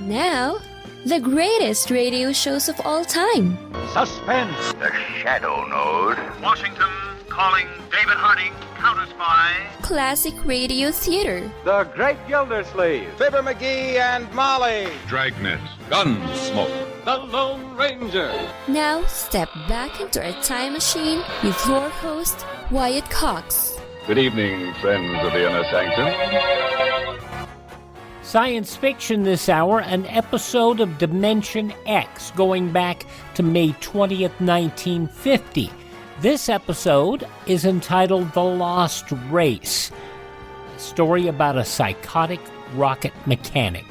Now, the greatest radio shows of all time. Suspense. The Shadow Node. Washington calling David Harding, counter-spy. Classic radio theater. The Great Gildersleeve. Fibber McGee and Molly. Dragnet. Gunsmoke. The Lone Ranger. Now, step back into our time machine with your host, Wyatt Cox. Good evening, friends of the Inner Sanctum. Science fiction this hour, an episode of Dimension X going back to May 20th, 1950. This episode is entitled The Lost Race, a story about a psychotic rocket mechanic.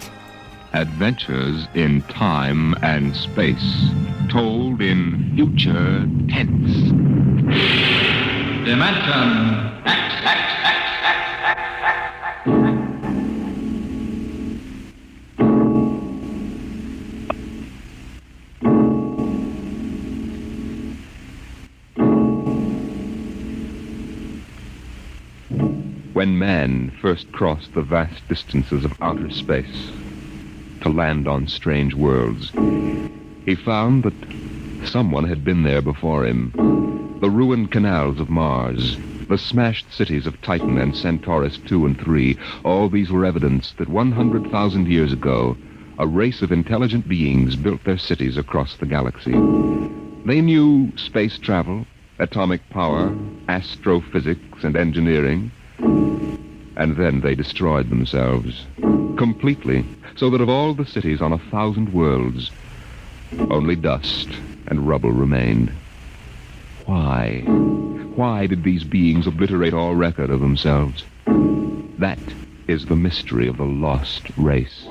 Adventures in time and space, told in future tense. Dimension X. When man first crossed the vast distances of outer space to land on strange worlds, he found that someone had been there before him. The ruined canals of Mars, the smashed cities of Titan and Centaurus II and III, all these were evidence that 100,000 years ago, a race of intelligent beings built their cities across the galaxy. They knew space travel, atomic power, astrophysics, and engineering. And then they destroyed themselves completely, so that of all the cities on 1,000 worlds, only dust and rubble remained. Why? Why did these beings obliterate all record of themselves? That is the mystery of the lost race.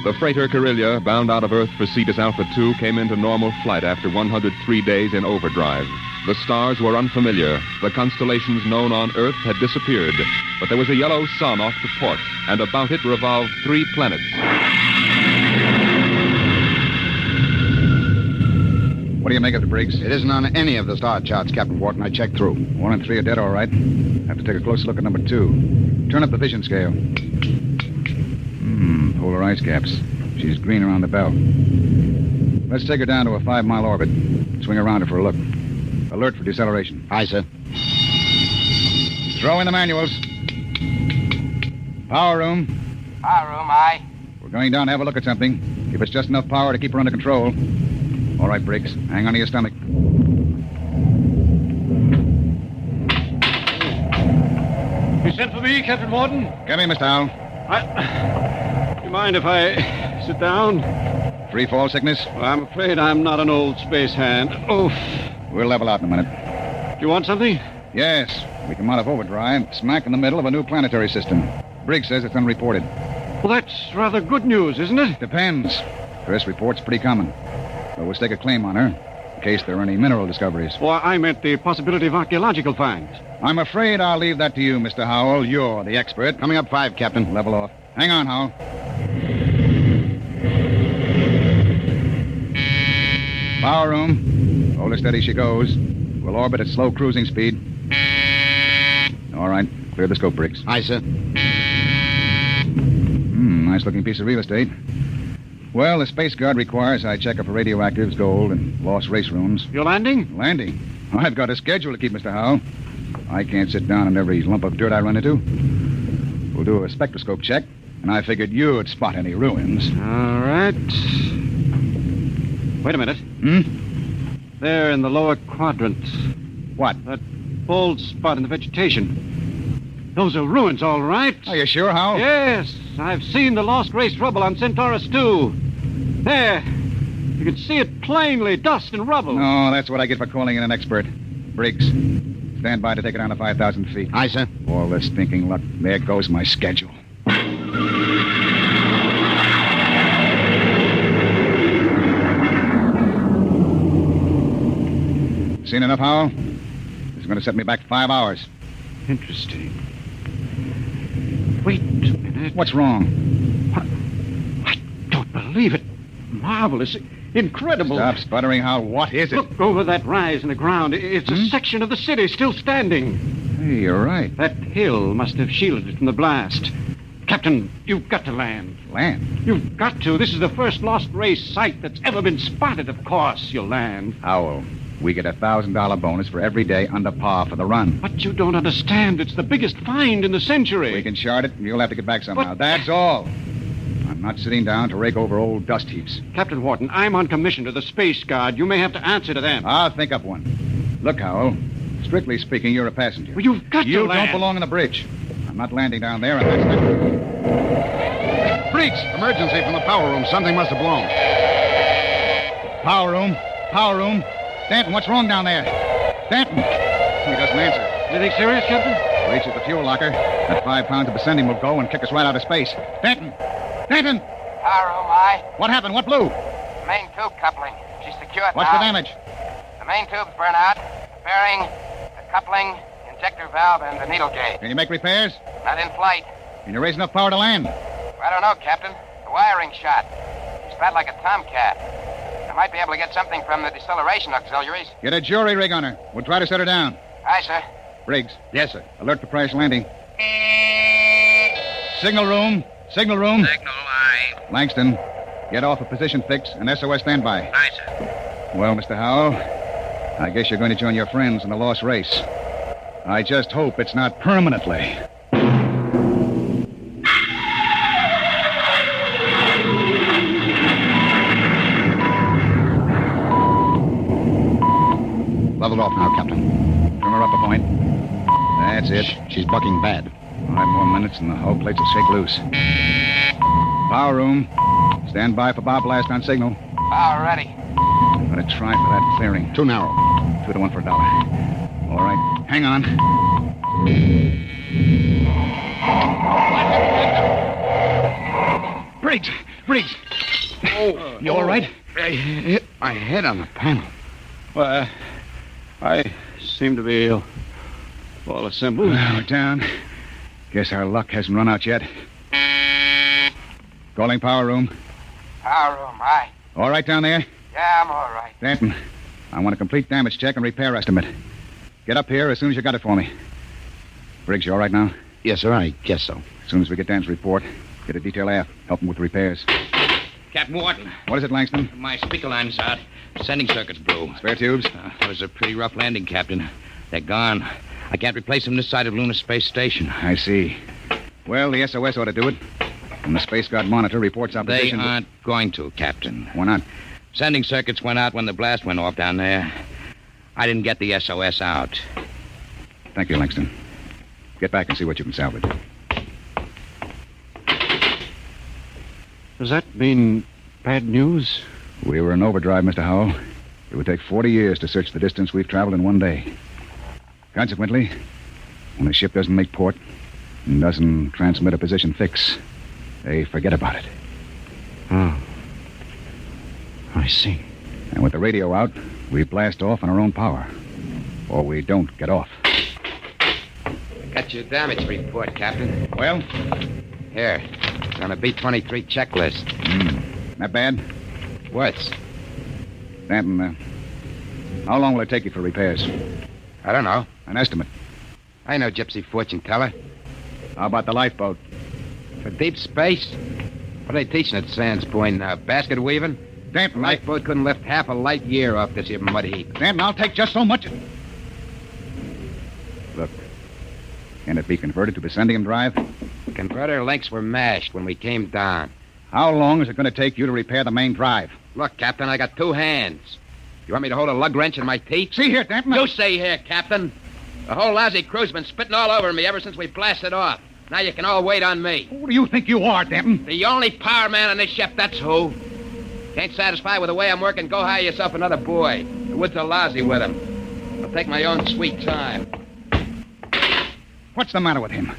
The freighter Carillia, bound out of Earth for Cetus Alpha 2, came into normal flight after 103 days in overdrive. The stars were unfamiliar. The constellations known on Earth had disappeared. But there was a yellow sun off to port, and about it revolved 3 planets. What do you make of it, Briggs? It isn't on any of the star charts, Captain Wharton. I checked through. 1 and 3 are dead, all right. Have to take a closer look at number 2. Turn up the vision scale. Polar ice caps. She's green around the bell. Let's take her down to a 5-mile orbit. Swing around her for a look. Alert for deceleration. Aye, sir. Throw in the manuals. Power room. Power room, aye. We're going down to have a look at something. If it's just enough power to keep her under control. All right, Briggs. Hang on to your stomach. You sent for me, Captain Morton? Come in, Mr. Howell. Do you mind if I sit down? Free fall sickness? Well, I'm afraid I'm not an old space hand. Oof. We'll level out in a minute. Do you want something? Yes. We come out of overdrive, smack in the middle of a new planetary system. Briggs says it's unreported. Well, that's rather good news, isn't it? Depends. First report's pretty common. But we'll stake a claim on her, in case there are any mineral discoveries. Well, I meant the possibility of archaeological finds. I'm afraid I'll leave that to you, Mr. Howell. You're the expert. Coming up 5, Captain. Level off. Hang on, Howell. Power room. Hold her steady she goes. We'll orbit at slow cruising speed. All right. Clear the scope, Briggs. Aye, sir. Nice-looking piece of real estate. Well, the Space Guard requires I check her for radioactives, gold, and lost race runes. You're landing? Landing? I've got a schedule to keep, Mr. Howell. I can't sit down on every lump of dirt I run into. We'll do a spectroscope check, and I figured you'd spot any ruins. All right. Wait a minute. There in the lower quadrant. What? That bald spot in the vegetation. Those are ruins, all right. Are you sure, Howell? Yes. I've seen the lost race rubble on Centaurus II. There. You can see it plainly, dust and rubble. No, that's what I get for calling in an expert. Briggs, stand by to take it down to 5,000 feet. Aye, sir. All this stinking luck. There goes my schedule. Seen enough, Howell? This is going to set me back 5 hours. Interesting. Wait a minute. What's wrong? I don't believe it. Marvelous. Incredible. Stop sputtering, Howell. What is it? Look over that rise in the ground. It's a section of the city still standing. Hey, you're right. That hill must have shielded it from the blast. Captain, you've got to land. Land? You've got to. This is the first lost race site that's ever been spotted. Of course, you'll land. Howell, we get a $1,000 bonus for every day under par for the run. But you don't understand. It's the biggest find in the century. We can chart it, and you'll have to get back somehow. That's all. I'm not sitting down to rake over old dust heaps. Captain Wharton, I'm on commission to the Space Guard. You may have to answer to them. I'll think up one. Look, Howell, strictly speaking, you're a passenger. Well, you've got to You land. don't belong on the bridge. I'm not landing down there, and that's it. Freaks! Emergency from the power room. Something must have blown. Power room. Power room. Stanton, what's wrong down there? Stanton. He doesn't answer. Anything serious, Captain? Reaches the fuel locker. That 5 pounds of ascending will go and kick us right out of space. Stanton! Stanton! Power room, aye. What happened? What blew? Main tube coupling. She's secured What's now. the damage? The main tubes burn out. The bearing, the coupling, injector valve, and the needle gauge. Can you make repairs? Not in flight. Can you raise enough power to land? I don't know, Captain. The wiring's shot. She's fat like a tomcat. I might be able to get something from the deceleration auxiliaries. Get a jury rig on her. We'll try to set her down. Aye, sir. Briggs. Yes, sir. Alert for crash landing. Signal room. Signal room. Signal, aye. Langston, get off a position fix and SOS standby. Aye, sir. Well, Mr. Howell, I guess you're going to join your friends in the lost race. I just hope it's not permanently. Leveled off now, Captain. Trim her up a point. That's it. She's bucking bad. 5 more minutes and the hull plates will shake loose. Power room. Stand by for bob blast on signal. Power ready. I'm going to try for that clearing. Too narrow. 2 to 1 for $1. All right. Hang on. Briggs! Briggs! Oh, You all right? I hit my head on the panel. Well, I seem to be all assembled. Well, we're down. Guess our luck hasn't run out yet. Calling power room. Power room, aye. All right down there? Yeah, I'm all right. Stanton, I want a complete damage check and repair estimate. Get up here as soon as you got it for me. Briggs, you all right now? Yes, sir. I guess so. As soon as we get Dan's report, get a detail aft. Help him with the repairs. Captain Wharton, What is it, Langston? my speaker line's out. Sending circuit's blew. Spare tubes? It was a pretty rough landing, Captain. They're gone. I can't replace them this side of Lunar Space Station. I see. Well, the SOS ought to do it. And the Space Guard monitor reports our They position. aren't going to, Captain. Why not? Sending circuits went out when the blast went off down there. I didn't get the SOS out. Thank you, Langston. Get back and see what you can salvage. Does that mean bad news? We were in overdrive, Mr. Howell. It would take 40 years to search the distance we've traveled in one day. Consequently, when a ship doesn't make port and doesn't transmit a position fix, they forget about it. Oh. I see. And with the radio out, we blast off on our own power. Or we don't get off. Got your damage report, Captain. Well, Here. It's on a B-23 checklist. not bad. Worse. Stanton, how long will it take you for repairs? I don't know. An estimate. I know gypsy fortune teller. How about the lifeboat? For deep space? What are they teaching at Sands Point now? Basket weaving? Stanton, Lifeboat couldn't lift half a light year off this here mud heap. Stanton, I'll take just so much. Look, can it be converted to Bessendium drive? Converter links were mashed when we came down. How long is it going to take you to repair the main drive? Look, Captain, I got 2 hands. You want me to hold a lug wrench in my teeth? See here, Stanton. You say here, Captain. The whole lousy crew's been spitting all over me ever since we blasted off. Now you can all wait on me. Who do you think you are, Stanton? The only power man on this ship, that's who. Ain't satisfied with the way I'm working, go hire yourself another boy. The woods are lousy with him. I'll take my own sweet time. What's the matter with him?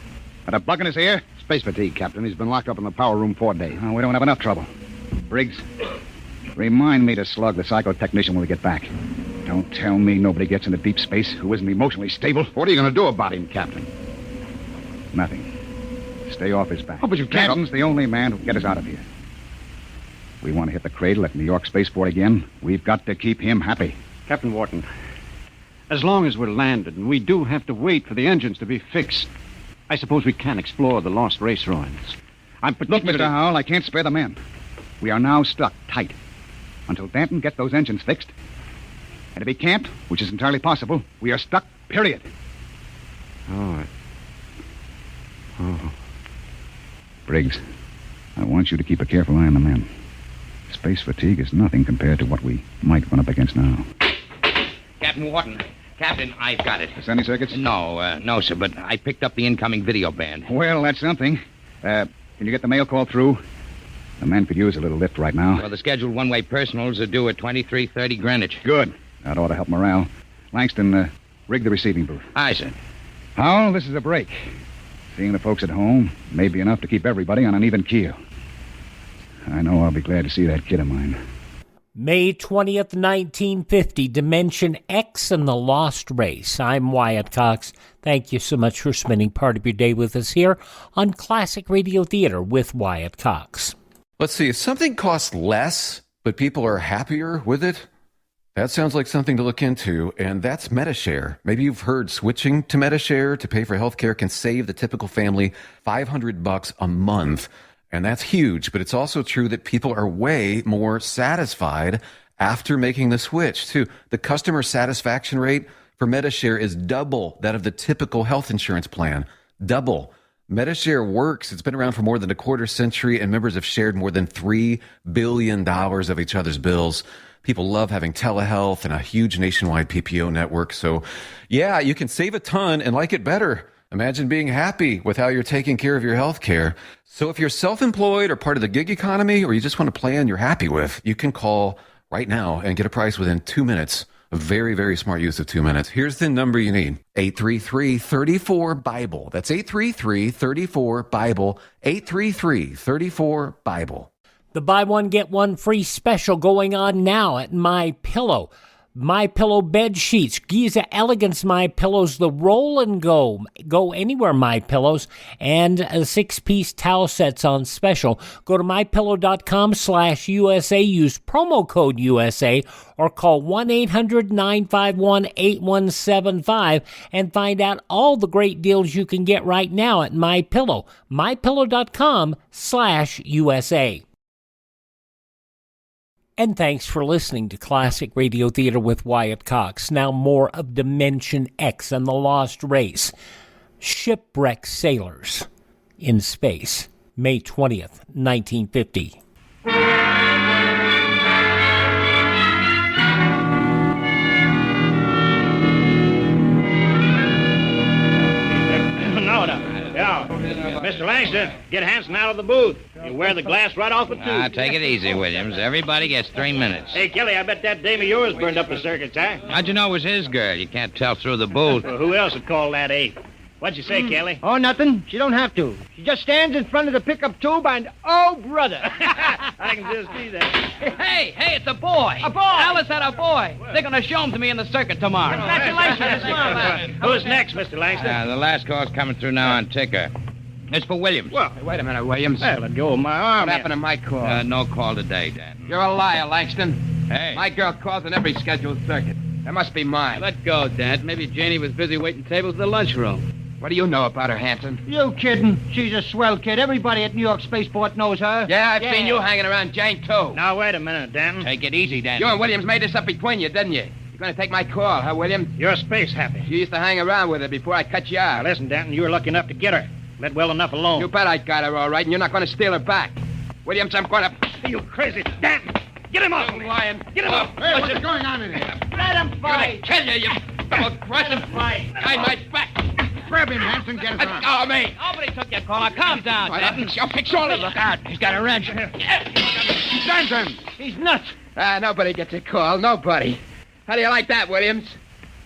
Got a bug in his ear? Space fatigue, Captain. He's been locked up in the power room 4 days. Oh, we don't have enough trouble. Briggs, remind me to slug the psychotechnician when we get back. Don't tell me nobody gets into deep space who isn't emotionally stable. What are you going to do about him, Captain? Nothing. Stay off his back. Oh, but you can't- Stanton's the only man who can get us out of here. We want to hit the cradle at New York Spaceport again. We've got to keep him happy. Captain Wharton, as long as we're landed, and we do have to wait for the engines to be fixed, I suppose we can explore the lost race ruins. I'm Look, particularly... Mr. Howell, I can't spare the men. We are now stuck tight until Danton gets those engines fixed. And if he can't, which is entirely possible, we are stuck, period. Oh. Briggs, I want you to keep a careful eye on the men. Space fatigue is nothing compared to what we might run up against now. Captain Wharton. Captain, I've got it. Sending circuits? No, sir, but I picked up the incoming video band. Well, that's something. Can you get the mail call through? The men could use a little lift right now. Well, the scheduled one-way personals are due at 23:30 Greenwich. Good. That ought to help morale. Langston, rig the receiving booth. Aye, sir. Howell, this is a break. Seeing the folks at home may be enough to keep everybody on an even keel. I know I'll be glad to see that kid of mine. May 20th, 1950, Dimension X and the Lost Race. I'm Wyatt Cox. Thank you so much for spending part of your day with us here on Classic Radio Theater with Wyatt Cox. Let's see, if something costs less, but people are happier with it, that sounds like something to look into, and that's MediShare. Maybe you've heard switching to MediShare to pay for healthcare can save the typical family $500 a month. And that's huge, but it's also true that people are way more satisfied after making the switch, too. The customer satisfaction rate for MediShare is double that of the typical health insurance plan. Double. MediShare works. It's been around for more than a quarter century, and members have shared more than $3 billion of each other's bills. People love having telehealth and a huge nationwide PPO network. So, yeah, you can save a ton and like it better. Imagine being happy with how you're taking care of your health care. So if you're self-employed or part of the gig economy, or you just want a plan you're happy with, you can call right now and get a price within 2 minutes. A very, very smart use of 2 minutes. Here's the number you need. 833-34-BIBLE. That's 833-34-BIBLE. 833-34-BIBLE. The buy one, get one free special going on now at MyPillow. MyPillow bed sheets, Giza Elegance MyPillows, the roll and go anywhere MyPillows, and 6-piece towel sets on special. Go to mypillow.com/USA, use promo code USA, or call 1-800-951-8175 and find out all the great deals you can get right now at MyPillow. mypillow.com/USA. And thanks for listening to Classic Radio Theater with Wyatt Cox. Now more of Dimension X and the Lost Race. Shipwrecked sailors in space. May 20th, 1950. Mr. Langston, get Hanson out of the booth. You wear the glass right off the tube. Take it easy, Williams. Everybody gets 3 minutes. Hey, Kelly, I bet that dame of yours burned up the circuits, huh? How'd you know it was his girl? You can't tell through the booth. Well, who else would call that ape? What'd you say, Kelly? Oh, nothing. She don't have to. She just stands in front of the pickup tube and, oh, brother. I can just see that. Hey, it's a boy. A boy. Alice had a boy. They're going to show him to me in the circuit tomorrow. Congratulations. Who's next, Mr. Langston? The last call's coming through now on ticker. It's for Williams. Well, hey, wait a minute, Williams. Hey, let go of my arm. What happened to my call? No call today, Dan. You're a liar, Langston. Hey. My girl calls on every scheduled circuit. That must be mine. Let go, Dad. Maybe Janie was busy waiting tables in the lunchroom. What do you know about her, Hanson? You kidding? She's a swell kid. Everybody at New York Spaceport knows her. Yeah, I've seen you hanging around Jane, too. Now, wait a minute, Danton. Take it easy, Danton. You and Williams made this up between you, didn't you? You're going to take my call, huh, Williams? You're space happy. You used to hang around with her before I cut you out. Now, listen, Danton, you were lucky enough to get her. Let well enough alone. You bet I got her all right, and you're not going to steal her back. Williams, I'm going to... Are you crazy? Danton, get him off me. Lion. Get him off. Hey, what's going on in here? Let him fight. I'm going to kill you, you aggressive fight. Behind my back. Grab him, Hanson. Get his arm. Let go of me. Nobody took your call. Now, calm down, Danton. I'll fix all of you. Look out. He's got a wrench. Danton. He's nuts. Nobody gets a call. Nobody. How do you like that, Williams?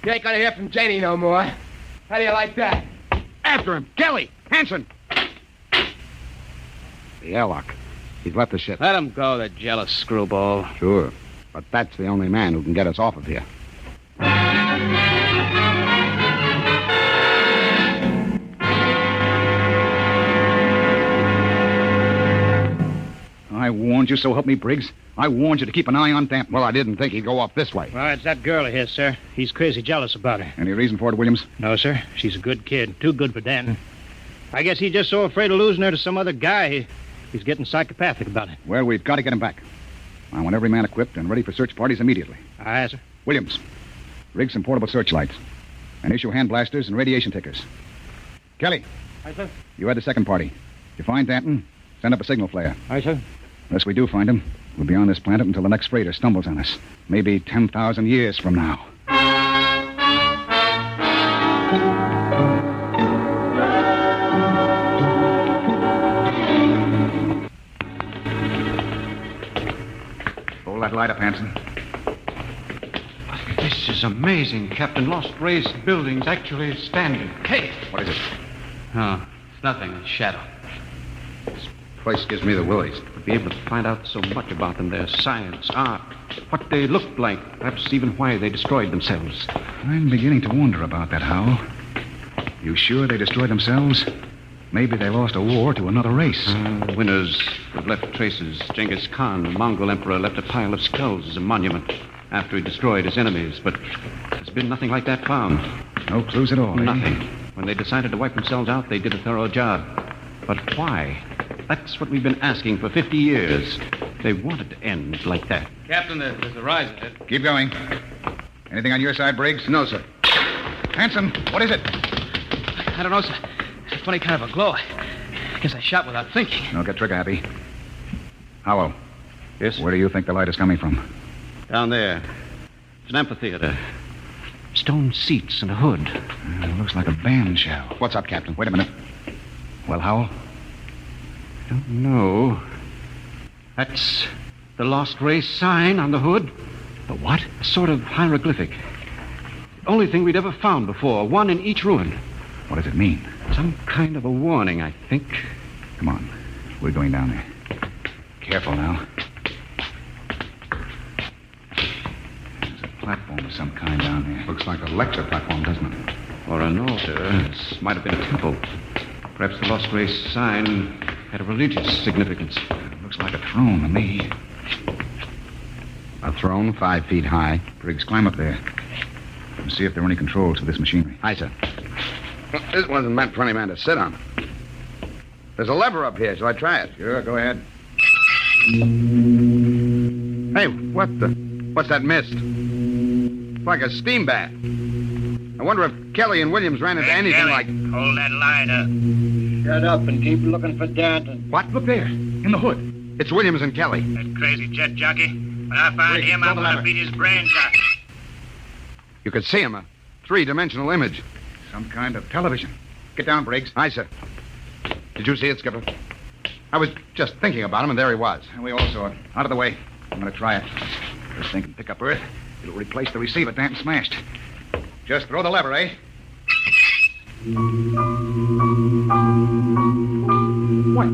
You ain't going to hear from Janie no more. How do you like that? After him. Kelly. Hanson. The airlock. He's left the ship. Let him go, the jealous screwball. Sure. But that's the only man who can get us off of here. I warned you, so help me, Briggs. I warned you to keep an eye on Danton. Well, I didn't think he'd go off this way. Well, it's that girl of his, sir. He's crazy jealous about her. Any reason for it, Williams? No, sir. She's a good kid. Too good for Danton. I guess he's just so afraid of losing her to some other guy, he's getting psychopathic about it. Well, we've got to get him back. I want every man equipped and ready for search parties immediately. Aye, sir. Williams, rig some portable searchlights and issue hand blasters and radiation tickers. Kelly. Aye, sir. You had the second party. If you find Danton, send up a signal flare. Aye, sir. Unless we do find him, we'll be on this planet until the next freighter stumbles on us. Maybe 10,000 years from now. Hold that light up, Hanson. This is amazing, Captain. Lost Race building's actually standing. Hey! What is it? Oh, it's nothing. A shadow. Place gives me the willies. To be able to find out so much about them, their science, art, what they looked like, perhaps even why they destroyed themselves. I'm beginning to wonder about that, Howell. You sure they destroyed themselves? Maybe they lost a war to another race. Winners have left traces. Genghis Khan, the Mongol emperor, left a pile of skulls as a monument after he destroyed his enemies, but there's been nothing like that found. No clues at all, eh? Nothing. When they decided to wipe themselves out, they did a thorough job. But why? That's what we've been asking for 50 years. They wanted to end like that. Captain, there's a rise ahead. Keep going. Anything on your side, Briggs? No, sir. Hanson, what is it? I don't know, sir. It's a funny kind of a glow. I guess I shot without thinking. No, get trigger happy. Howell. Yes? Where do you think the light is coming from? Down there. It's an amphitheater. Stone seats and a hood. Looks like a band shell. What's up, Captain? Wait a minute. Well, Howell? Don't know. That's the Lost Race sign on the hood. The what? A sort of hieroglyphic. The only thing we'd ever found before. One in each ruin. What does it mean? Some kind of a warning, I think. Come on. We're going down there. Careful now. There's a platform of some kind down there. Looks like a lecture platform, doesn't it? Or an altar. This might have been a temple. Perhaps the Lost Race sign had a religious significance. It looks like a throne to me. A throne 5 feet high. Briggs, climb up there. And see if there are any controls to this machinery. Aye, sir. Well, this wasn't meant for any man to sit on. There's a lever up here. Shall I try it? Sure, go ahead. Hey, what's that mist? It's like a steam bath. I wonder if Kelly and Williams ran into anything Kelly, like... hold that lighter. Shut up and keep looking for Danton. What? Look there. In the hood. It's Williams and Kelly. That crazy jet jockey. When I find Wait, him, I'm hold the going to lever. beat his brains out. You could see him, a 3-dimensional image. Some kind of television. Get down, Briggs. Aye, sir. Did you see it, Skipper? I was just thinking about him, and there he was. And we all saw it. Out of the way. I'm going to try it. This thing can pick up Earth. It'll replace the receiver Danton smashed. Just throw the lever, eh? What?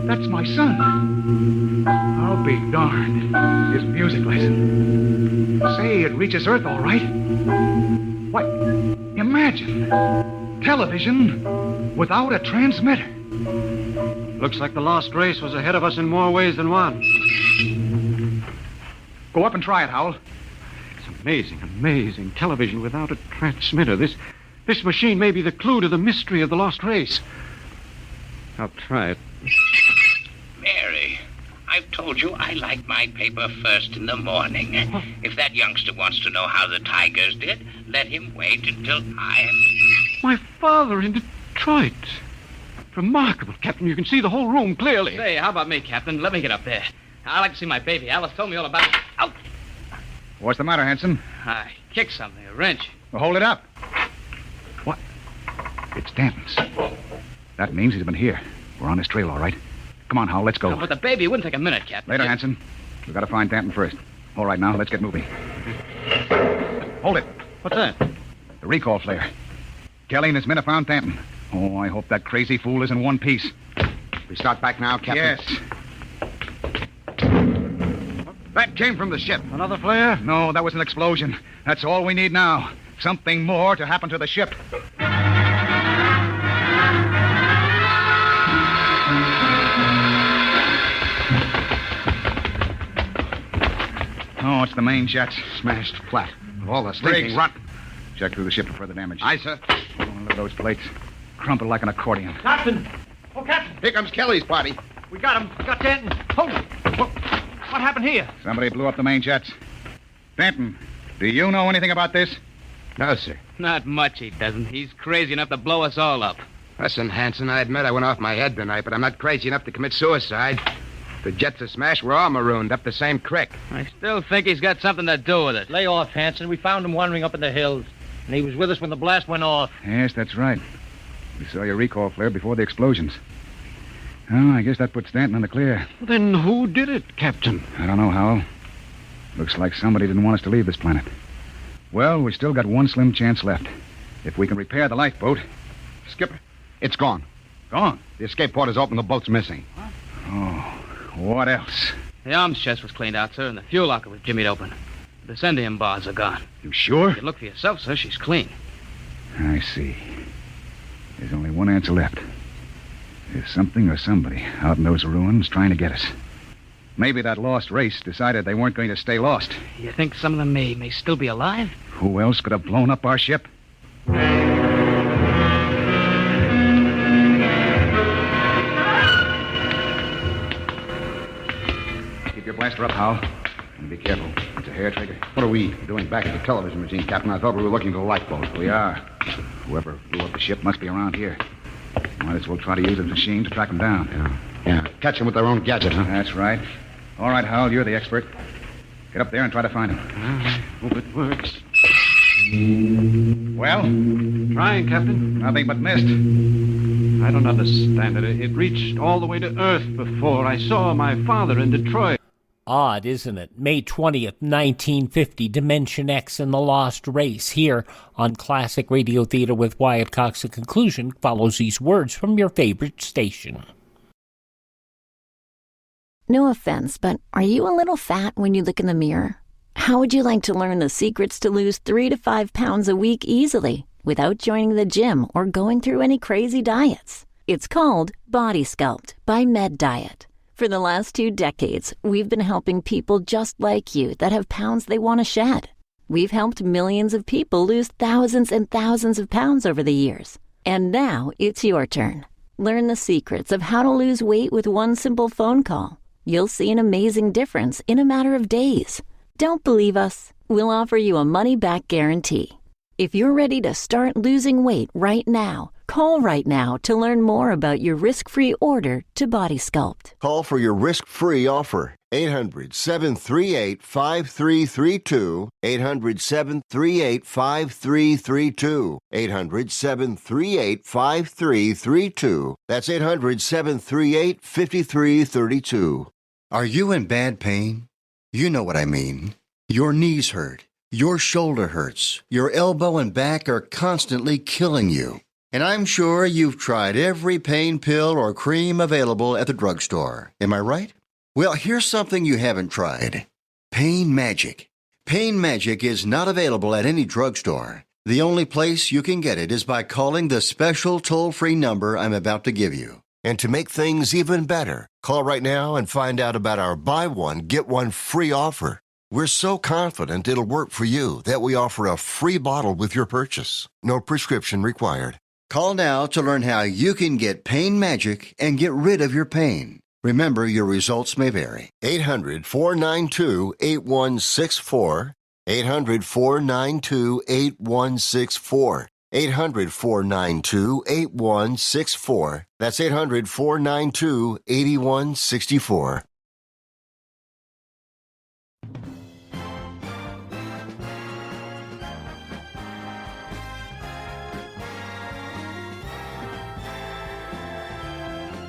That's my son. I'll be darned. His music lesson. Say, it reaches Earth all right. What? Imagine. Television without a transmitter. Looks like the Lost Race was ahead of us in more ways than one. Go up and try it, Howell. It's amazing, amazing. Television without a transmitter. This machine may be the clue to the mystery of the Lost Race. I'll try it. Mary, I've told you I like my paper first in the morning. If that youngster wants to know how the Tigers did, let him wait until I... My father in Detroit. Remarkable, Captain. You can see the whole room clearly. Say, how about me, Captain? Let me get up there. I'd like to see my baby. Alice told me all about it. Out! What's the matter, Hanson? I kicked something, a wrench. Well, hold it up. What? It's Danton's. That means he's been here. We're on his trail, all right. Come on, Howell, let's go. Oh, but the baby, it wouldn't take a minute, Captain. Later, Hanson. We've got to find Danton first. All right, now, let's get moving. Hold it. What's that? The recall flare. Kelly and his men have found Danton. Oh, I hope that crazy fool is in one piece. We start back now, Captain? Yes. That came from the ship. Another flare? No, that was an explosion. That's all we need now. Something more to happen to the ship. Oh, it's the main jets. Smashed flat. All the sleeping Briggs. rot. Check through the ship for further damage. Aye, sir. Oh, look at those plates. crumple like an accordion. Captain! Oh, Captain! Here comes Kelly's party. We got him. We got Denton. Hold it. What happened here? Somebody blew up the main jets. Denton, do you know anything about this? No, sir. Not much he doesn't. He's crazy enough to blow us all up. Listen, Hanson, I admit I went off my head tonight, but I'm not crazy enough to commit suicide. The jets are smashed. We're all marooned up the same creek. I still think he's got something to do with it. Lay off, Hanson. We found him wandering up in the hills. And he was with us when the blast went off. Yes, that's right. We saw your recall flare before the explosions. Oh, I guess that puts Stanton in the clear. Then who did it, Captain? I don't know, Howell. Looks like somebody didn't want us to leave this planet. Well, we've still got one slim chance left. If we can repair the lifeboat. Skipper, it's gone. Gone? The escape port is open. The boat's missing. Oh, what else? The arms chest was cleaned out, sir, and the fuel locker was jimmied open. The send-in bars are gone. You sure? You can look for yourself, sir. She's clean. I see. There's only one answer left. There's something or somebody out in those ruins trying to get us. Maybe that lost race decided they weren't going to stay lost. You think some of them may still be alive? Who else could have blown up our ship? Keep your blaster up, Hal. And be careful. It's a hair trigger. What are we doing back at the television machine, Captain? I thought we were looking for the lifeboat. We are. Whoever blew up the ship must be around here. Might as well try to use a machine to track them down. Yeah. Catch them with their own gadget, huh? That's right. All right, Hal, you're the expert. Get up there and try to find him. I hope it works. Well? Trying, Captain. Nothing but mist. I don't understand it. It reached all the way to Earth before I saw my father in Detroit. Odd, isn't it? May 20th, 1950, Dimension X and the Lost Race. Here on Classic Radio Theater with Wyatt Cox. The conclusion follows these words from your favorite station. No offense, but are you a little fat when you look in the mirror? How would you like to learn the secrets to lose 3 to 5 pounds a week easily without joining the gym or going through any crazy diets? It's called Body Sculpt by Med Diet. For the last 2 decades, we've been helping people just like you that have pounds they want to shed. We've helped millions of people lose thousands and thousands of pounds over the years. And now it's your turn. Learn the secrets of how to lose weight with one simple phone call. You'll see an amazing difference in a matter of days. Don't believe us? We'll offer you a money-back guarantee. If you're ready to start losing weight right now, call right now to learn more about your risk-free order to Body Sculpt. Call for your risk-free offer. 800-738-5332. 800-738-5332. 800-738-5332. That's 800-738-5332. Are you in bad pain? You know what I mean. Your knees hurt. Your shoulder hurts. Your elbow and back are constantly killing you. And I'm sure you've tried every pain pill or cream available at the drugstore. Am I right? Well, here's something you haven't tried. Pain Magic. Pain Magic is not available at any drugstore. The only place you can get it is by calling the special toll-free number I'm about to give you. And to make things even better, call right now and find out about our buy one, get one free offer. We're so confident it'll work for you that we offer a free bottle with your purchase. No prescription required. Call now to learn how you can get Pain Magic and get rid of your pain. Remember, your results may vary. 800-492-8164. 800-492-8164. 800-492-8164. That's 800-492-8164.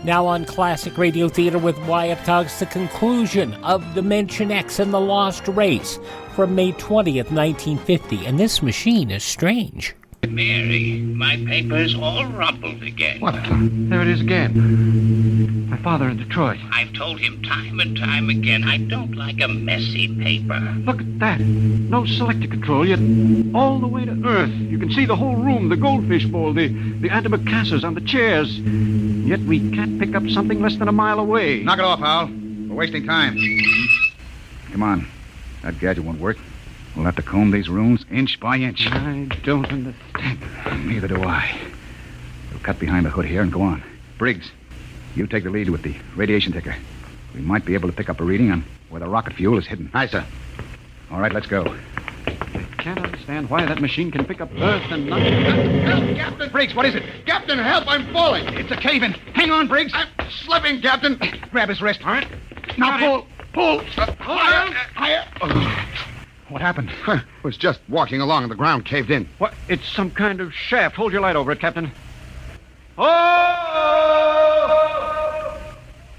Now on Classic Radio Theater with Wyatt Cox, the conclusion of Dimension X and the Lost Race from May 20th, 1950. And this machine is strange. Mary, my paper's all rumpled again. What? There it is again. My father in Detroit. I've told him time and time again I don't like a messy paper. Look at that. No selector control, yet all the way to Earth. You can see the whole room, the goldfish bowl, the antimacassars on the chairs. Yet we can't pick up something less than a mile away. Knock it off, Hal. We're wasting time. Come on. That gadget won't work. We'll have to comb these rooms inch by inch. I don't understand. Neither do I. We'll cut behind the hood here and go on. Briggs, you take the lead with the radiation ticker. We might be able to pick up a reading on where the rocket fuel is hidden. Aye, sir. All right, let's go. I can't understand why that machine can pick up Earth and nothing. Help, Captain! Briggs, what is it? Captain, help! I'm falling! It's a cave-in. Hang on, Briggs. I'm slipping, Captain. Grab his wrist. All right. Now pull. Pull. Higher! Higher! Oh. What happened? I was just walking along and the ground caved in. What? It's some kind of shaft. Hold your light over it, Captain. Oh!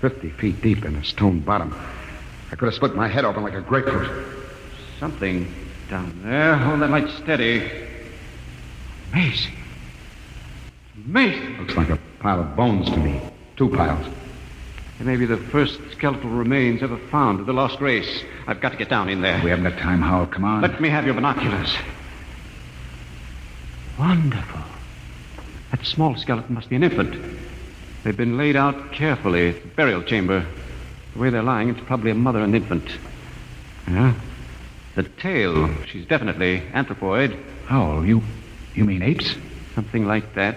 50 feet deep in a stone bottom. I could have split my head open like a grapefruit. Something down there. Hold that light steady. Amazing. Amazing. Looks like a pile of bones to me. 2 piles. It may be the first skeletal remains ever found of the lost race. I've got to get down in there. We haven't got time, Howell. Come on. Let me have your binoculars. Wonderful. That small skeleton must be an infant. They've been laid out carefully. It's a burial chamber. The way they're lying, it's probably a mother and infant. Yeah. The tail, she's definitely anthropoid. Howell, you mean apes? Something like that.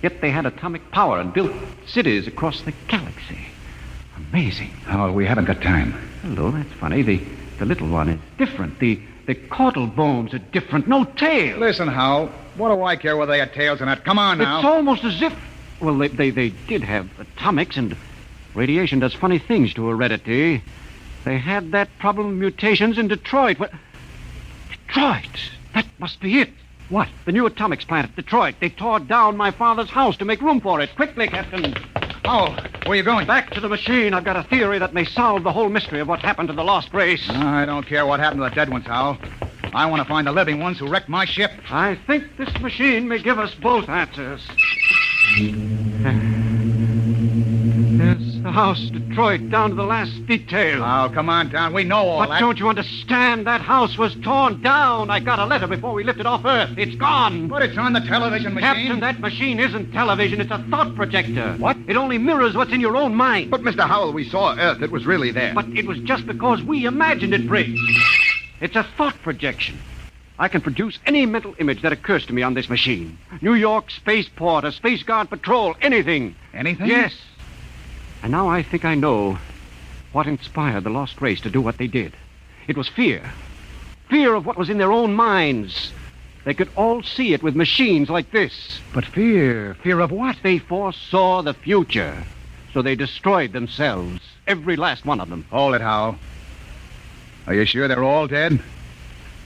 Yet they had atomic power and built cities across the galaxy. Amazing. Howell, we haven't got time. Hello, that's funny. The little one is different. The caudal bones are different. No tail. Listen, Howell, what do I care whether they had tails or not? Come on now. It's almost as if... Well, they did have atomics, and radiation does funny things to heredity. They had that problem of mutations in Detroit. What? Detroit? That must be it. What? The new atomics plant at Detroit. They tore down my father's house to make room for it. Quickly, Captain. Howell, where are you going? Back to the machine. I've got a theory that may solve the whole mystery of what happened to the lost race. I don't care what happened to the dead ones, Howell. I want to find the living ones who wrecked my ship. I think this machine may give us both answers. There's the house, Detroit, down to the last detail. Oh, come on down. We know all but that. Don't you understand? That house was torn down. I got a letter before we lifted off Earth. It's gone. But it's on the television machine. Captain, that machine isn't television. It's a thought projector. What? It only mirrors what's in your own mind. But, Mr. Howell, we saw Earth. It was really there. But it was just because we imagined it, Briggs. It's a thought projection. I can produce any mental image that occurs to me on this machine. New York spaceport, a space guard patrol, anything. Anything? Yes. And now I think I know what inspired the lost race to do what they did. It was fear. Fear of what was in their own minds. They could all see it with machines like this. But fear? Fear of what? They foresaw the future. So they destroyed themselves. Every last one of them. Hold it, Howell. Are you sure they're all dead?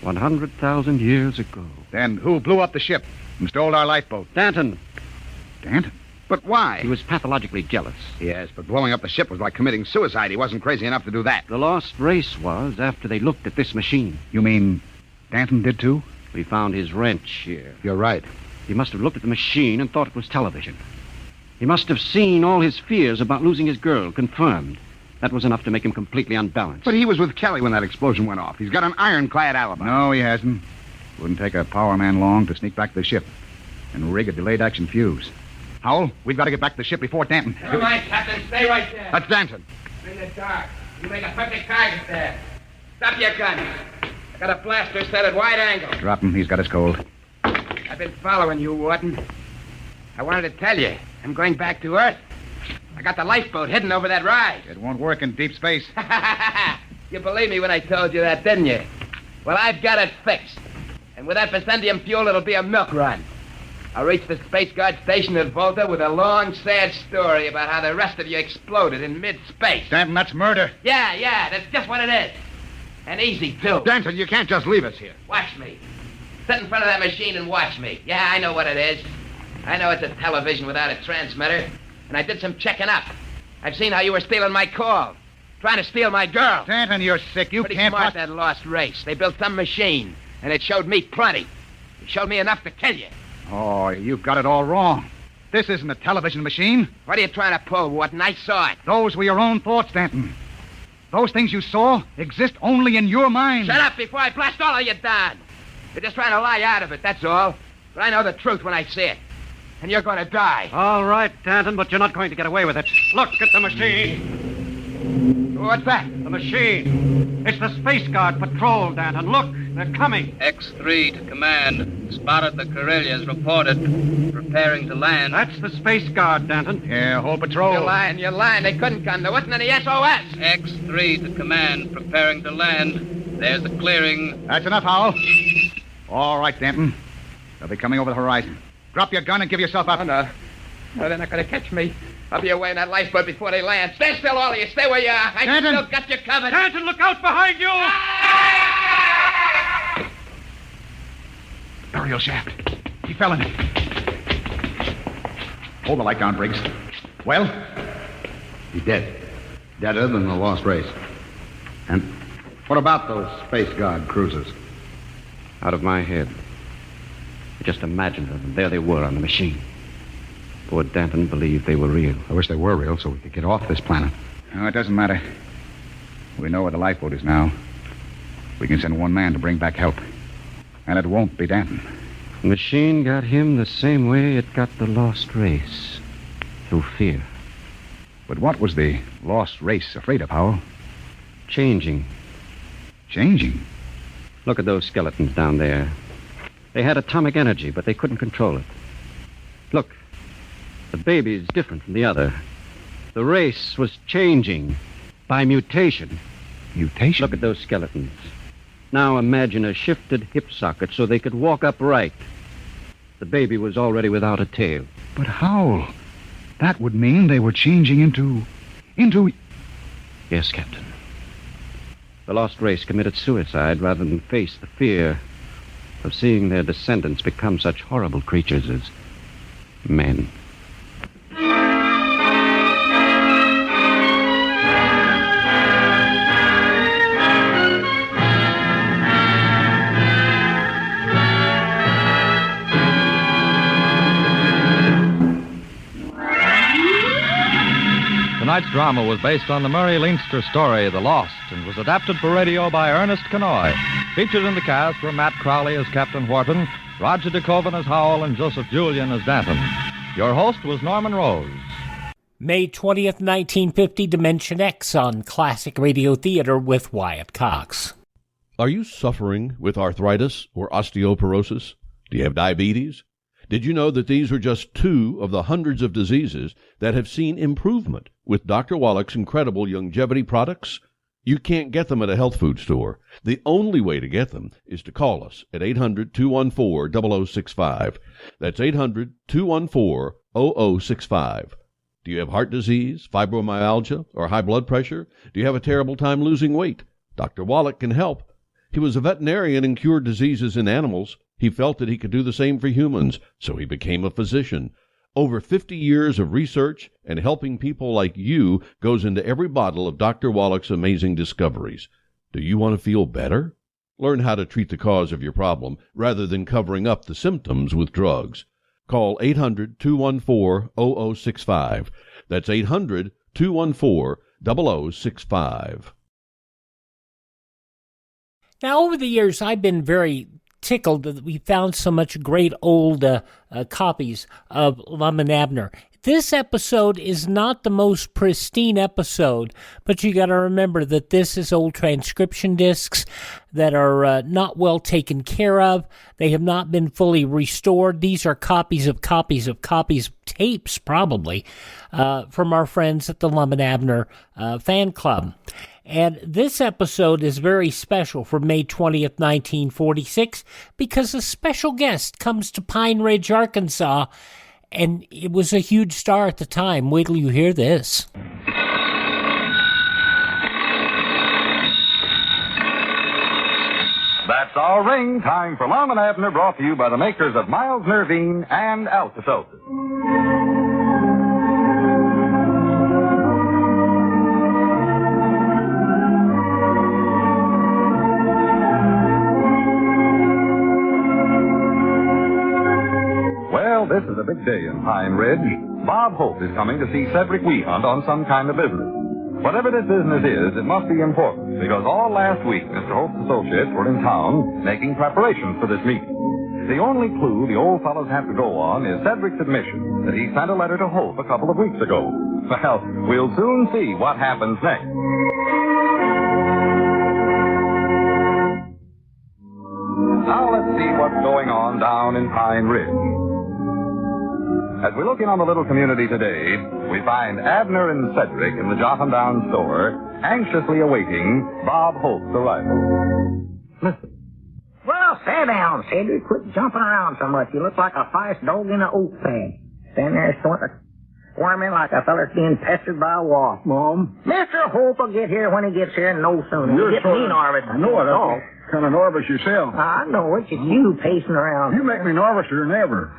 100,000 years ago. Then who blew up the ship and stole our lifeboat? Danton. Danton? But why? He was pathologically jealous. Yes, but blowing up the ship was like committing suicide. He wasn't crazy enough to do that. The lost race was after they looked at this machine. You mean Danton did too? We found his wrench here. You're right. He must have looked at the machine and thought it was television. He must have seen all his fears about losing his girl confirmed. That was enough to make him completely unbalanced. But he was with Kelly when that explosion went off. He's got an ironclad alibi. No, he hasn't. Wouldn't take a power man long to sneak back to the ship and rig a delayed action fuse. Howell, we've got to get back to the ship before Danton. Never mind, Captain. Stay right there. That's Danton. In the dark. You make a perfect target there. Stop your gun. I got a blaster set at wide angle. Drop him. He's got us cold. I've been following you, Wharton. I wanted to tell you. I'm going back to Earth. I got the lifeboat hidden over that rise. It won't work in deep space. You believed me when I told you that, didn't you? Well, I've got it fixed. And with that Vicendium fuel, it'll be a milk run. I'll reach the Space Guard station at Volta with a long, sad story about how the rest of you exploded in mid-space. Danton, that's murder. Yeah, that's just what it is. And easy, too. Danton, you can't just leave us here. Watch me. Sit in front of that machine and watch me. Yeah, I know what it is. I know it's a television without a transmitter. And I did some checking up. I've seen how you were stealing my call. Trying to steal my girl. Danton, you're sick. You Pretty can't... smart, that lost race. They built some machine, and it showed me plenty. It showed me enough to kill you. Oh, you've got it all wrong. This isn't a television machine. What are you trying to pull, Wharton? I saw it. Those were your own thoughts, Danton. Those things you saw exist only in your mind. Shut up before I blast all of you down. You're just trying to lie out of it, that's all. But I know the truth when I see it. And you're going to die. All right, Danton, but you're not going to get away with it. Look at the machine. What's that? The machine. It's the Space Guard patrol, Danton. Look, they're coming. X3 to command. Spotted the Corellias, reported. Preparing to land. That's the Space Guard, Danton. Yeah, whole patrol. You're lying. They couldn't come. There wasn't any SOS. X3 to command. Preparing to land. There's the clearing. That's enough, Howell. All right, Danton. They'll be coming over the horizon. Drop your gun and give yourself up. Oh, no. No, they're not going to catch me. I'll be away in that lifeboat before they land. Stand still, all of you. Stay where you are. I Danton. still got you covered. Danton, look out behind you! Burial shaft. He fell in it. Hold the light down, Briggs. Well? He's dead. Deader than the lost race. And what about those Space Guard cruisers? Out of my head. I just imagined them, and there they were on the machine. Poor Danton believed they were real. I wish they were real so we could get off this planet. No, it doesn't matter. We know where the lifeboat is now. We can send one man to bring back help. And it won't be Danton. The machine got him the same way it got the lost race. Through fear. But what was the lost race afraid of, Howell? Changing. Changing? Look at those skeletons down there. They had atomic energy, but they couldn't control it. Look, the baby's different from the other. The race was changing by mutation. Mutation? Look at those skeletons. Now imagine a shifted hip socket so they could walk upright. The baby was already without a tail. But Howell, that would mean they were changing into... Yes, Captain. The lost race committed suicide rather than face the fear of seeing their descendants become such horrible creatures as men. Tonight's drama was based on the Murray Leinster story, The Lost, and was adapted for radio by Ernest Kenoy. Featured in the cast were Matt Crowley as Captain Wharton, Roger DeKoven as Howell, and Joseph Julian as Danton. Your host was Norman Rose. May 20th, 1950, Dimension X on Classic Radio Theater with Wyatt Cox. Are you suffering with arthritis or osteoporosis? Do you have diabetes? Did you know that these are just two of the hundreds of diseases that have seen improvement with Dr. Wallach's incredible longevity products? You can't get them at a health food store. The only way to get them is to call us at 800-214-0065. That's 800-214-0065. Do you have heart disease, fibromyalgia, or high blood pressure? Do you have a terrible time losing weight? Dr. Wallach can help. He was a veterinarian and cured diseases in animals. He felt that he could do the same for humans, so he became a physician. Over 50 years of research and helping people like you goes into every bottle of Dr. Wallach's amazing discoveries. Do you want to feel better? Learn how to treat the cause of your problem rather than covering up the symptoms with drugs. Call 800-214-0065. That's 800-214-0065. Now, over the years, I've been very tickled that we found so much great old copies of Lum-n-Abner. This episode is not the most pristine episode, but you got to remember that this is old transcription discs that are not well taken care of. They have not been fully restored. These are copies of tapes, probably, from our friends at the Lum-n-Abner fan club. And this episode is very special for May 20th, 1946, because a special guest comes to Pine Ridge, Arkansas, and it was a huge star at the time. Wait till you hear this. That's our ring. Time for Lum-n-Abner, brought to you by the makers of Miles Nervine and Alka-Seltzer. Well, this is a big day in Pine Ridge. Bob Hope is coming to see Cedric Wehunt on some kind of business. Whatever this business is, it must be important, because all last week Mr. Hope's associates were in town making preparations for this meeting. The only clue the old fellows have to go on is Cedric's admission that he sent a letter to Hope a couple of weeks ago, Well, we'll soon see what happens next. Now let's see what's going on down in Pine Ridge. As we look in on the little community today, we find Abner and Cedric in the Jotham Down store, anxiously awaiting Bob Holt's arrival. Listen. Well, sit down, Cedric. Quit jumping around so much. You look like a feist dog in an oat pan. Stand there squirming like a feller's being pestered by a wasp. Mom? Mr. Hope will get here when he gets here and no sooner. You're You get me nervous. I know it. Kind of nervous yourself. I know it. It's you pacing around. You make me nervouser than ever.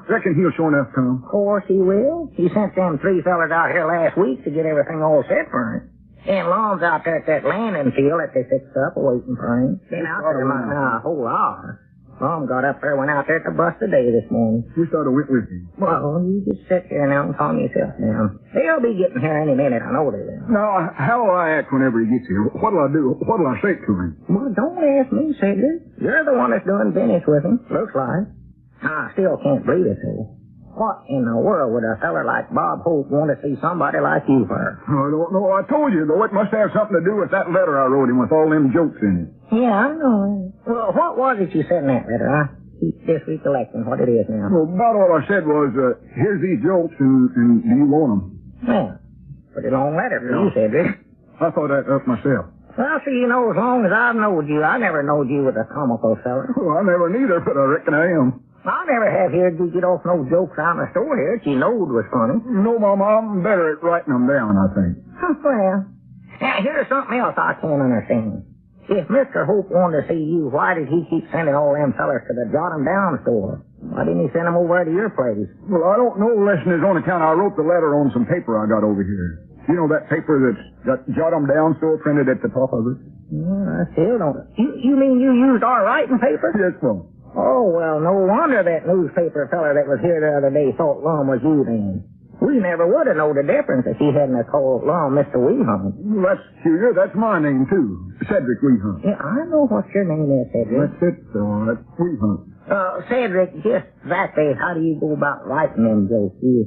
Reckon he'll sure enough come. Of course he will. He sent them 3 fellers out here last week to get everything all set for him. And Lom's out there at that landing field that they fixed up waiting for him. Been out there about now a whole hour. Lom got up there, went out there to bust the day this morning. We sort of went with him. Well, you just sit here now and calm yourself down. They'll be getting here any minute. I know they will. Now, how'll I act whenever he gets here? What'll I do? What'll I say to him? Well, don't ask me, Cedric. You're the one that's doing business with him. Looks like. I still can't believe it, though. What in the world would a feller like Bob Hope want to see somebody like you for? I don't know. I told you, though. It must have something to do with that letter I wrote him with all them jokes in it. Yeah, I know. Well, what was it you said in that letter? I keep just recollecting what it is now. Well, about all I said was, here's these jokes, and do you want them? Yeah. Pretty long letter for you, Cedric. I thought that up myself. Well, see, you know, as long as I've knowed you, I never knowed you was a comical feller. Well, I never neither, but I reckon I am. I never have heard you get off no jokes around the store here that you knowed was funny. No, Mama, I'm better at writing them down, I think. Well, now, here's something else I can't understand. If Mr. Hope wanted to see you, why did he keep sending all them fellers to the Jotham Down store? Why didn't he send them over to your place? Well, I don't know unless it's on account I wrote the letter on some paper I got over here. You know that paper that's got Jotham Down store printed at the top of it? I still don't. You mean you used our writing paper? Yes, Mom. Oh, well, no wonder that newspaper feller that was here the other day thought Lum was you then. We never would have known the difference if he hadn't called Lum Mr. Weehunt. Well, that's curious. That's my name, too. Cedric Weehunt. Yeah, I know what your name is, Cedric. That's it, that's Weehunt. Cedric, just exactly how do you go about writing them jokes? Do you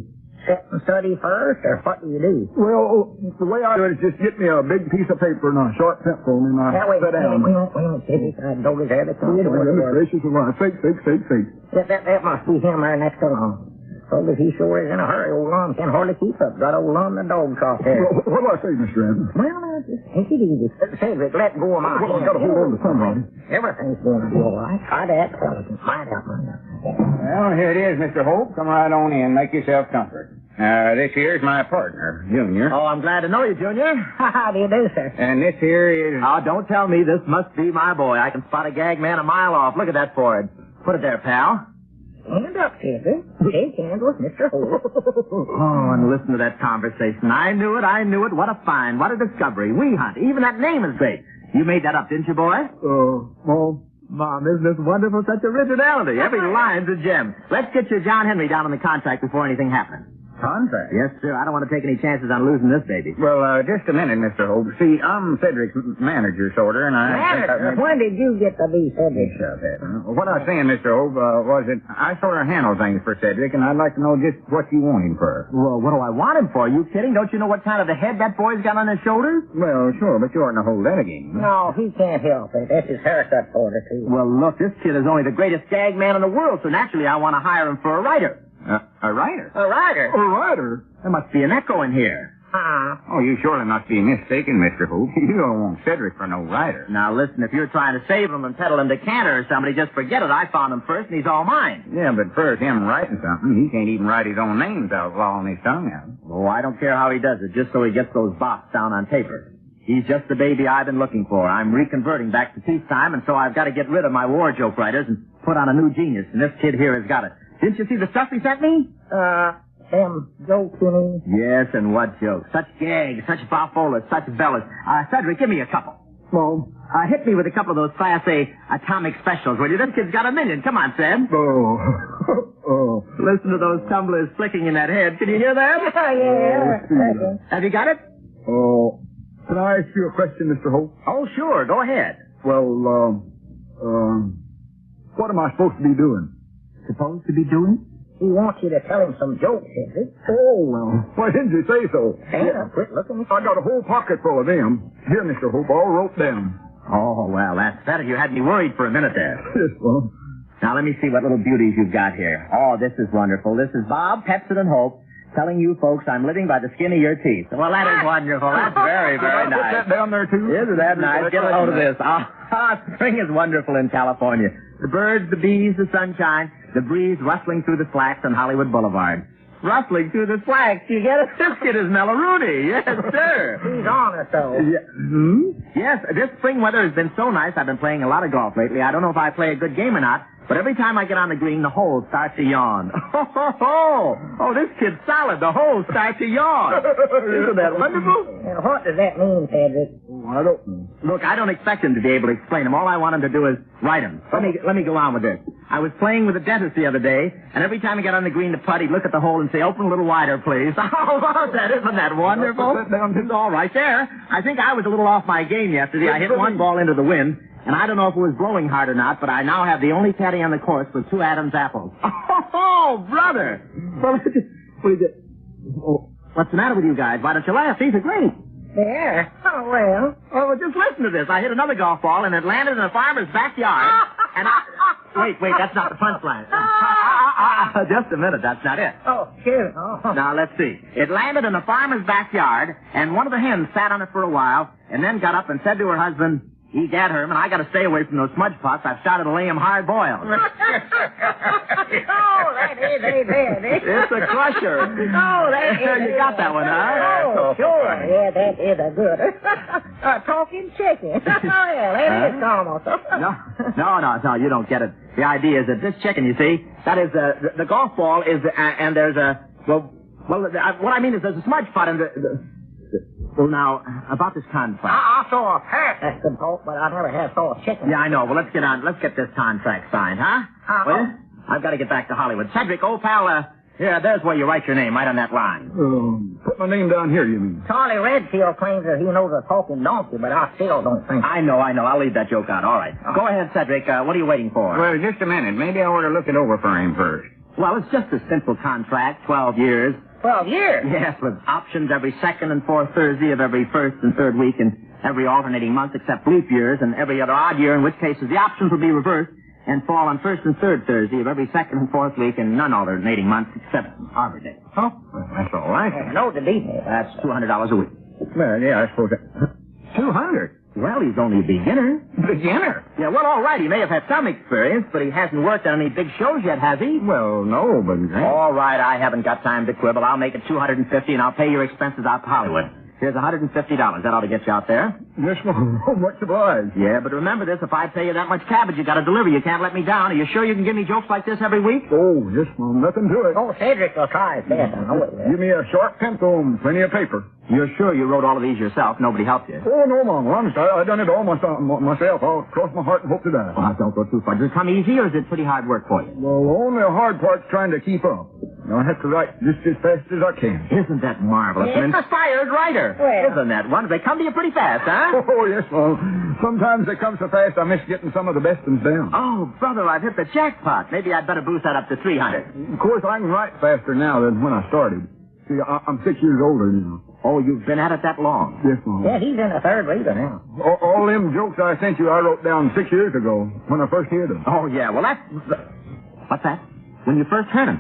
sit and study first, or what do you do? Well, the way I do it is just get me a big piece of paper and a sharp pencil, and I sit down. Wait a minute, Cedric. I don't get there. That's the gracious alive. Fake. That must be him right next to Lum. So that he sure is in a hurry. Old Lum can't hardly keep up. Got old Lum the dog trough there. What do I say, Mr. Evans? Well, just take it easy. Cedric, let go of my hand. I've got to hold on to somebody. Everything's going to be all right. Try that intelligence. Mind out. Well, here it is, Mr. Hope. Come right on in. Make yourself comfortable. This here's my partner, Junior. Oh, I'm glad to know you, Junior. How do you do, sir? And this here is... Oh, don't tell me. This must be my boy. I can spot a gag man a mile off. Look at that forehead. Put it there, pal. Stand up, Cedric. Shake hands with Mr. Hope. Oh, and listen to that conversation. I knew it. What a find. What a discovery. Weehunt. Even that name is great. You made that up, didn't you, boy? Mom, isn't this wonderful? Such originality. Every line's a gem. Let's get your John Henry down on the contract before anything happens. Contract? Yes, sir. I don't want to take any chances on losing this baby. Well, just a minute, Mr. Hope. See, I'm Cedric's manager, sort of, and Manager? When did you get to be Cedric? What I was saying, Mr. Hope, was that I sort of handle things for Cedric, and I'd like to know just what you want him for. Well, what do I want him for? You kidding? Don't you know what kind of a head that boy's got on his shoulders? Well, sure, but you oughtn't to hold that against him. No, he can't help it. That's his haircut order, too. Well, look, this kid is only the greatest gag man in the world, so naturally I want to hire him for a writer. A writer? A writer? A writer? There must be an echo in here. Oh, you surely must be mistaken, Mr. Hope. You don't want Cedric for no writer. Now, listen, if you're trying to save him and peddle him to Cantor or somebody, just forget it. I found him first, and he's all mine. Yeah, but first, him writing something, he can't even write his own name without lolling his tongue out. Oh, I don't care how he does it, just so he gets those bops down on paper. He's just the baby I've been looking for. I'm reconverting back to peacetime, and so I've got to get rid of my war joke writers and put on a new genius, and this kid here has got it. Didn't you see the stuff he sent me? Them jokes, you mean? Yes, and what jokes? Such gags, such boffolas, such bellas. Cedric, give me a couple. Mom? Hit me with a couple of those Class A atomic specials, will you? This kid's got $1 million. Come on, Ced. Oh. Listen to those tumblers flicking in that head. Can you hear that? Yeah. Have you got it? Oh. Can I ask you a question, Mr. Hope? Oh, sure. Go ahead. Well, what am I supposed to be doing? Supposed to be doing? He wants you to tell him some jokes, Cedric. Oh, well, why didn't you say so? Santa, quit looking. I got a whole pocket full of them. Here, Mr. Hope, all wrote down. Oh, well, that's better. You had me worried for a minute there. Yes, well. Now, let me see what little beauties you've got here. Oh, this is wonderful. This is Bob, Pepsin, and Hope telling you folks I'm living by the skin of your teeth. Well, that is wonderful. That's very, very nice. Put that down there, too? Isn't that nice? Get a load of this. Spring is wonderful in California. The birds, the bees, the sunshine, the breeze rustling through the slacks on Hollywood Boulevard. Rustling through the slacks. You get it? This kid is Mellow-Rooney. Yes, sir. He's on us, though. Yes, this spring weather has been so nice. I've been playing a lot of golf lately. I don't know if I play a good game or not, but every time I get on the green, the holes start to yawn. Oh, this kid's solid. The holes start to yawn. Isn't that wonderful? Now, what does that mean, Cedric? I don't know. Look, I don't expect him to be able to explain them. All I want him to do is write them. Let me go on with this. I was playing with the dentist the other day, and every time he got on the green to putt, he'd look at the hole and say, "Open a little wider, please." Oh, isn't that wonderful? It's all right there. I think I was a little off my game yesterday. I hit one ball into the wind, and I don't know if it was blowing hard or not, but I now have the only caddy on the course with 2 Adam's apples. Oh, brother! What's the matter with you guys? Why don't you laugh? These are great. Yeah. Oh, well. Oh, well, just listen to this. I hit another golf ball, and it landed in a farmer's backyard. And Wait, that's not the punchline. Just a minute, that's not it. Oh, sure. Oh. Now, let's see. It landed in a farmer's backyard, and one of the hens sat on it for a while, and then got up and said to her husband, "Egad, Herman, I got to stay away from those smudge pots. I've started to lay 'em hard boiled." Oh, that is It's a crusher. Oh, that is. You got that one, huh? Oh, sure. Yeah, that is a good. Talking chicken. Well, that is almost. No, you don't get it. The idea is that this chicken, you see, that is the golf ball is, and there's a what I mean is there's a smudge pot in Well, now, about this contract. I saw a parrot that could talk, but I never have saw a chicken. Yeah, I know. Well, let's get this contract signed, huh? Well, I've got to get back to Hollywood. Cedric, old pal, here, there's where you write your name, right on that line. Put my name down here, you mean? Charlie Redfield claims that he knows a talking donkey, but I still don't think. I know. I'll leave that joke out. All right. Go ahead, Cedric. What are you waiting for? Well, just a minute. Maybe I ought to look it over for him first. Well, it's just a simple contract, 12 years. 12 years? Yes, with options every second and fourth Thursday of every first and third week and every alternating month except leap years and every other odd year, in which cases the options will be reversed and fall on first and third Thursday of every second and fourth week and none alternating months except Arbor Day. Oh, well, that's all right. No, the details. That's $200 a week. Well, yeah, I suppose that... 200? Well, he's only a beginner. Beginner? Yeah, well, all right. He may have had some experience, but he hasn't worked on any big shows yet, has he? Well, no, but... All right, I haven't got time to quibble. I'll make it $250, and I'll pay your expenses out to Hollywood. Here's $150. That ought to get you out there. Yes, much obliged. Yeah, but remember this. If I pay you that much cabbage, you got to deliver. You can't let me down. Are you sure you can give me jokes like this every week? Oh, yes, nothing to it. Oh, Cedric will try his best. I know it will. Give me a sharp pencil and plenty of paper. You're sure you wrote all of these yourself? Nobody helped you? Oh, no, Mom. Honest, I done it all myself. I'll cross my heart and hope to die. Well, don't go too far. Does it come easy, or is it pretty hard work for you? Well, only the hard part's trying to keep up. I have to write just as fast as I can. Isn't that marvelous? Yes. An inspired writer. Well. Isn't that one? They come to you pretty fast, huh? Oh, yes, Mom. Sometimes they come so fast I miss getting some of the best ones down. Oh, brother, I've hit the jackpot. Maybe I'd better boost that up to 300. Of course, I can write faster now than when I started. See, I'm 6 years older now. Oh, you've been at it that long? Yes, Mom. Yeah, he's in the third reader now. All them jokes I sent you, I wrote down 6 years ago when I first heard them. Oh, yeah. Well, that's... What's that? When you first heard them?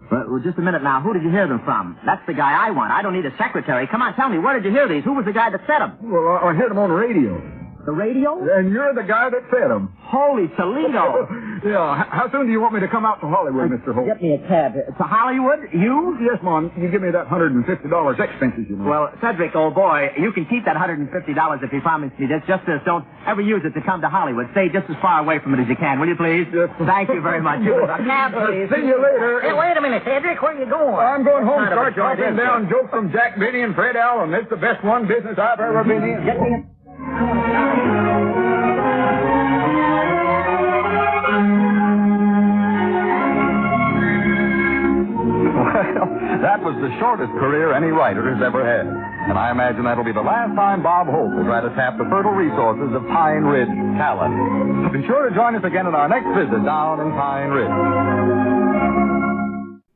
Well, just a minute now. Who did you hear them from? That's the guy I want. I don't need a secretary. Come on, tell me. Where did you hear these? Who was the guy that said them? Well, I heard them on the radio. The radio? And you're the guy that said them. Holy Toledo. Yeah. How soon do you want me to come out to Hollywood, Mr. Holt? Get me a cab. To Hollywood? You? Yes, Mom. You give me that $150 expenses, you know. Well, Cedric, old boy, you can keep that $150 if you promise me this. Just this. Don't ever use it to come to Hollywood. Stay just as far away from it as you can, will you, please? Yes. Thank you very much. A cab, please. See you later. Hey, wait a minute, Cedric. Where you going? I'm going home and Kind of start a joint, dropping isn't down jokes from Jack Benny and Fred Allen. It's the best one business I've ever been in. Get me Well, that was the shortest career any writer has ever had. And I imagine that'll be the last time Bob Hope will try to tap the fertile resources of Pine Ridge talent. So be sure to join us again in our next visit down in Pine Ridge.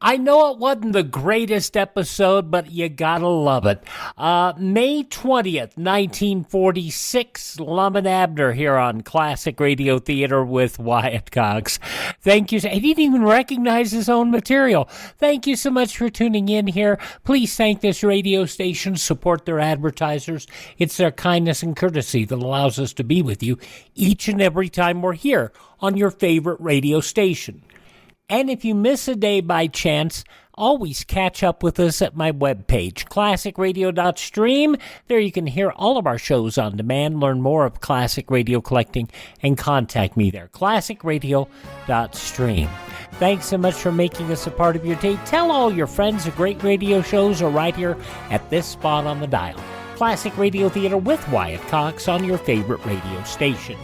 I know it wasn't the greatest episode, but you gotta love it. May 20th, 1946, Lum-n-Abner here on Classic Radio Theater with Wyatt Cox. Thank you. He didn't even recognize his own material. Thank you so much for tuning in here. Please thank this radio station, support their advertisers. It's their kindness and courtesy that allows us to be with you each and every time we're here on your favorite radio station. And if you miss a day by chance, always catch up with us at my webpage, classicradio.stream. There you can hear all of our shows on demand, learn more of classic radio collecting, and contact me there, classicradio.stream. Thanks so much for making us a part of your day. Tell all your friends the great radio shows are right here at this spot on the dial. Classic Radio Theater with Wyatt Cox on your favorite radio station.